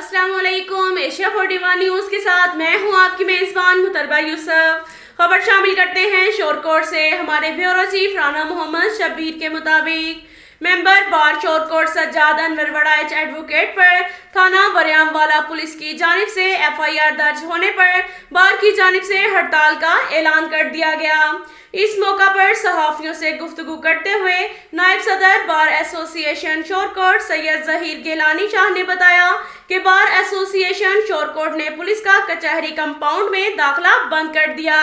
अस्सलाम वालेकुम। Asia 41 news के साथ मैं हूं आपकी मेज़बान मुतलबा यूसुफ। खबर शामिल करते हैं शोरकोट से। हमारे ब्यूरो चीफ राना मोहम्मद शब्बीर के मुताबिक मेंबर बार शोरकोट सज्जाद अनवर वड़ाइच एडवोकेट पर थाना बरियामवाला पुलिस की जानिब से FIR दर्ज होने पर बार की जानिब से हड़ताल का ऐलान कर दिया गया। इस मौका पर सहाफियों से गुफ्तगू करते हुए नायब सदर बार एसोसिएशन शोरकोट सैयद जहीर गिलानी शाह ने बताया कि बार एसोसिएशन शोरकोट ने पुलिस का कचहरी कंपाउंड में दाखिला बंद कर दिया।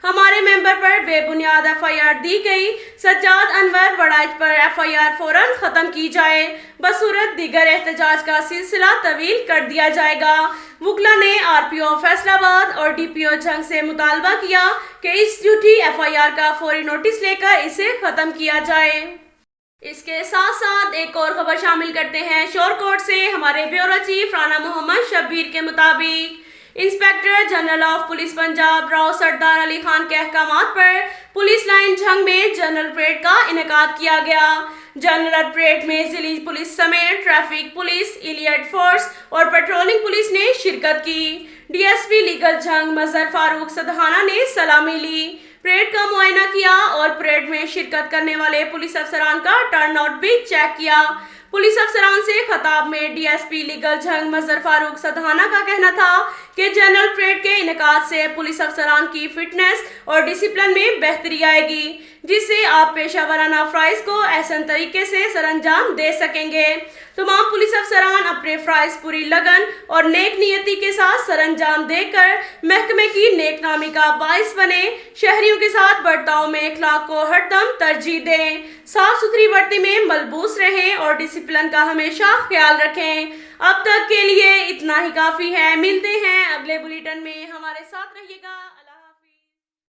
हमारे मेंबर पर बेबुनियाद FIR दी गई। सज्जाद अनवर वड़ाइच पर FIR फौरन खत्म की जाए, बसूरत दीगर एहतजाज का सिलसिला तवील कर दिया जाएगा। वुकला ने RPO फैसलाबाद और DPO झंग से मुतालबा किया कि इस झूठी FIR का फौरी नोटिस लेकर इसे खत्म किया जाए। इसके साथ साथ एक और खबर शामिल करते हैं शोरकोट से। हमारे ब्यूरो चीफ राना मोहम्मद शब्बीर के मुताबिक inspector general of police Punjab Rao Sardar Ali Khan के अहकामात पर पुलिस लाइन झंग में जनरल परेड का इनेकाद किया गया। जनरल परेड में जिली पुलिस समेत ट्रैफिक पुलिस, इलियट फोर्स और पेट्रोलिंग पुलिस ने शिरकत की। DSP लीगल झंग मजहर फारूक सदहाना ने सलामी ली, परेड का मुआयना किया और परेड में शिरकत करने वाले पुलिस अफसरान का टर्न आउट भी चेक किया। पुलिस अफसरान से खिताब में DSP लीगल झंग मजहर फारूक सदहाना का कहना था कि जनरल परेड के इनेकाद से पुलिस अफसरान की फिटनेस और डिसिप्लिन में बेहतरी आएगी, जिससे आप पेशावराना फ़राइज़ को एहसन तरीके से सरअंजाम दे सकेंगे। तमाम पुलिस अफसरान अपने फ़राइज़ पूरी लगन और नेक नियति के साथ सरअंजाम देकर महकमे की नेक नामी का बाइस बने। शहरियों के साथ बर्ताव में इखलाक को हरदम तरजीह दें, साफ सुथरी वर्दी में मलबूस रहें और डिसिप्लिन का हमेशा ख्याल रखें। अब तक के लिए इतना ही काफ़ी है। मिलते हैं अगले बुलेटिन में, हमारे साथ रहिएगा।